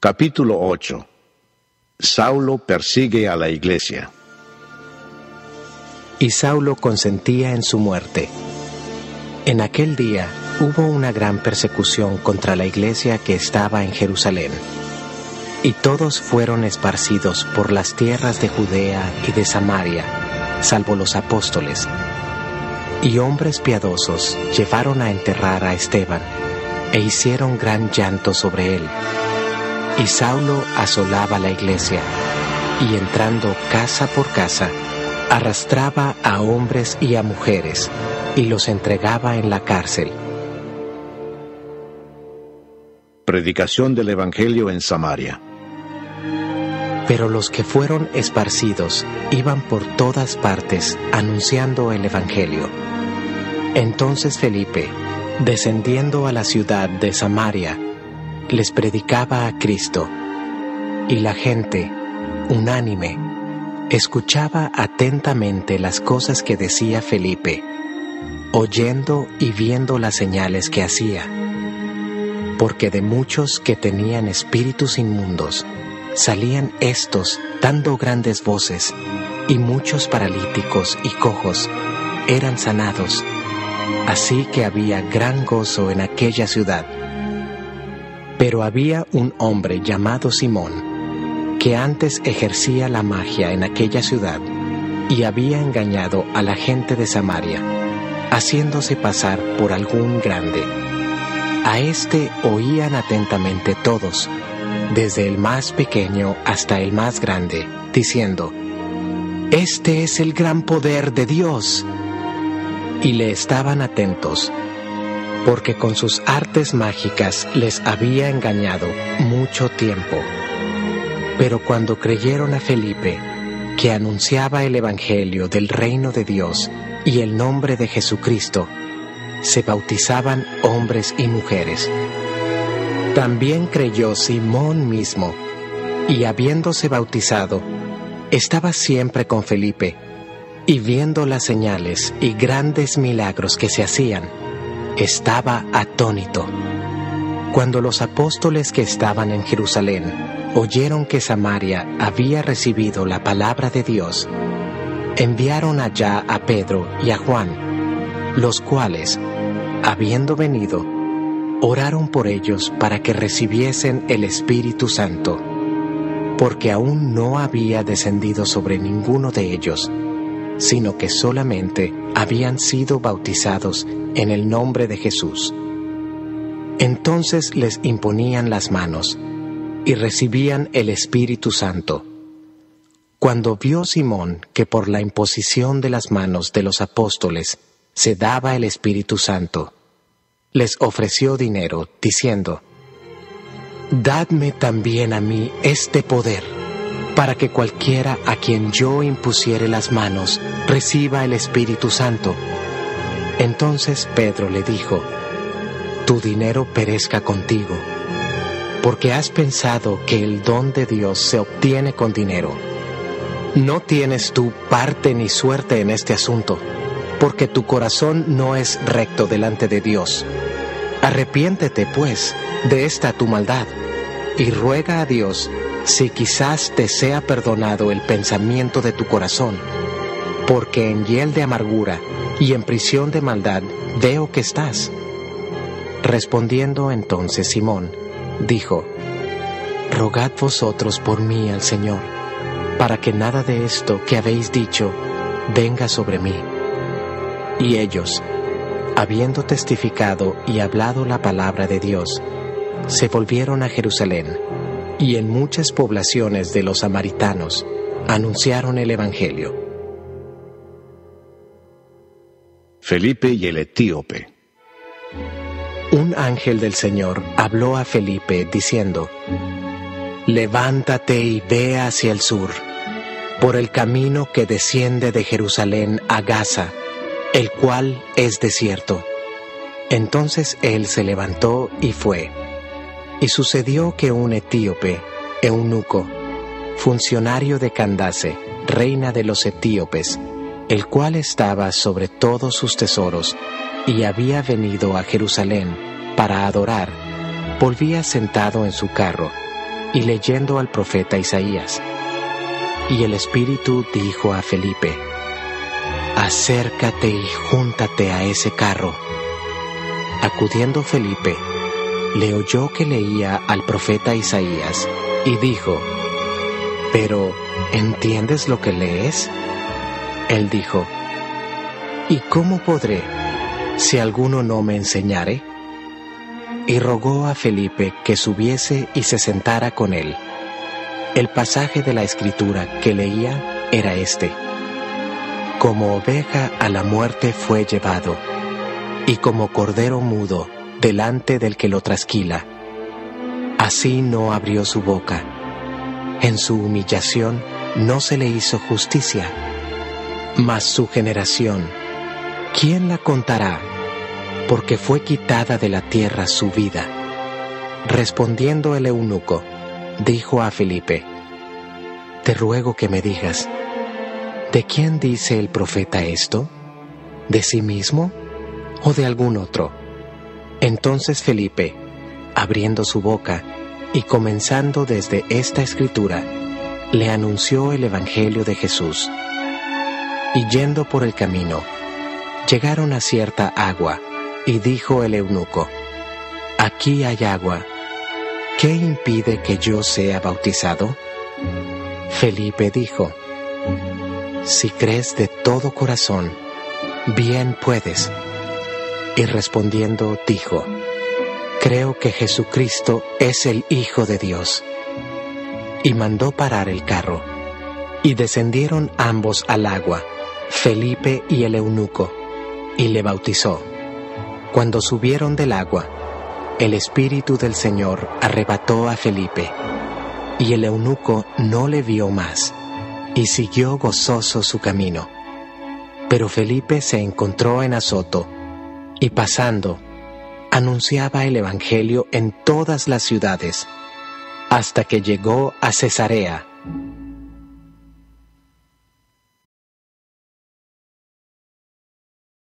Capítulo 8. Saulo persigue a la iglesia. Y Saulo consentía en su muerte. En aquel día hubo una gran persecución contra la iglesia que estaba en Jerusalén. Y todos fueron esparcidos por las tierras de Judea y de Samaria, salvo los apóstoles. Y hombres piadosos llevaron a enterrar a Esteban, e hicieron gran llanto sobre él. Y Saulo asolaba la iglesia, y entrando casa por casa, arrastraba a hombres y a mujeres, y los entregaba en la cárcel. Predicación del Evangelio en Samaria. Pero los que fueron esparcidos iban por todas partes anunciando el Evangelio. Entonces Felipe, descendiendo a la ciudad de Samaria, les predicaba a Cristo, y la gente, unánime, escuchaba atentamente las cosas que decía Felipe, oyendo y viendo las señales que hacía. Porque de muchos que tenían espíritus inmundos, salían éstos dando grandes voces, y muchos paralíticos y cojos eran sanados, así que había gran gozo en aquella ciudad. Pero había un hombre llamado Simón, que antes ejercía la magia en aquella ciudad, y había engañado a la gente de Samaria, haciéndose pasar por algún grande. A éste oían atentamente todos, desde el más pequeño hasta el más grande, diciendo: «Este es el gran poder de Dios». Y le estaban atentos, porque con sus artes mágicas les había engañado mucho tiempo. Pero cuando creyeron a Felipe, que anunciaba el Evangelio del reino de Dios y el nombre de Jesucristo, se bautizaban hombres y mujeres. También creyó Simón mismo, y habiéndose bautizado, estaba siempre con Felipe, y viendo las señales y grandes milagros que se hacían, estaba atónito. Cuando los apóstoles que estaban en Jerusalén oyeron que Samaria había recibido la palabra de Dios, enviaron allá a Pedro y a Juan, los cuales, habiendo venido, oraron por ellos para que recibiesen el Espíritu Santo, porque aún no había descendido sobre ninguno de ellos, sino que solamente habían sido bautizados en el nombre de Jesús. Entonces les imponían las manos, y recibían el Espíritu Santo. Cuando vio Simón que por la imposición de las manos de los apóstoles se daba el Espíritu Santo, les ofreció dinero, diciendo: «Dadme también a mí este poder, para que cualquiera a quien yo impusiere las manos reciba el Espíritu Santo». Entonces Pedro le dijo: «Tu dinero perezca contigo, porque has pensado que el don de Dios se obtiene con dinero. No tienes tú parte ni suerte en este asunto, porque tu corazón no es recto delante de Dios. Arrepiéntete, pues, de esta tu maldad, y ruega a Dios si quizás te sea perdonado el pensamiento de tu corazón, porque en hiel de amargura y en prisión de maldad veo que estás». Respondiendo entonces Simón, dijo: «Rogad vosotros por mí al Señor, para que nada de esto que habéis dicho venga sobre mí». Y ellos, habiendo testificado y hablado la palabra de Dios, se volvieron a Jerusalén, y en muchas poblaciones de los samaritanos anunciaron el Evangelio. Felipe y el etíope. Un ángel del Señor habló a Felipe diciendo: «Levántate y ve hacia el sur, por el camino que desciende de Jerusalén a Gaza, el cual es desierto». Entonces él se levantó y fue. Y sucedió que un etíope, eunuco, funcionario de Candace, reina de los etíopes, el cual estaba sobre todos sus tesoros, y había venido a Jerusalén para adorar, volvía sentado en su carro, y leyendo al profeta Isaías. Y el Espíritu dijo a Felipe: acércate y júntate a ese carro. Acudiendo Felipe, le oyó que leía al profeta Isaías, y dijo: ¿pero entiendes lo que lees? Él dijo: ¿y cómo podré, si alguno no me enseñare? Y rogó a Felipe que subiese y se sentara con él. El pasaje de la Escritura que leía era este: como oveja a la muerte fue llevado, y como cordero mudo delante del que lo trasquila, así no abrió su boca. En su humillación no se le hizo justicia. Mas su generación, ¿quién la contará? Porque fue quitada de la tierra su vida. Respondiendo el eunuco, dijo a Felipe: te ruego que me digas, ¿de quién dice el profeta esto? ¿De sí mismo o de algún otro? Entonces Felipe, abriendo su boca y comenzando desde esta escritura, le anunció el evangelio de Jesús. Y yendo por el camino, llegaron a cierta agua, y dijo el eunuco: aquí hay agua, ¿qué impide que yo sea bautizado? Felipe dijo: si crees de todo corazón, bien puedes. Y respondiendo dijo: creo que Jesucristo es el Hijo de Dios. Y mandó parar el carro, y descendieron ambos al agua, Felipe y el eunuco, y le bautizó. Cuando subieron del agua, el Espíritu del Señor arrebató a Felipe, y el eunuco no le vio más, y siguió gozoso su camino. Pero Felipe se encontró en Azoto, y pasando, anunciaba el evangelio en todas las ciudades, hasta que llegó a Cesarea.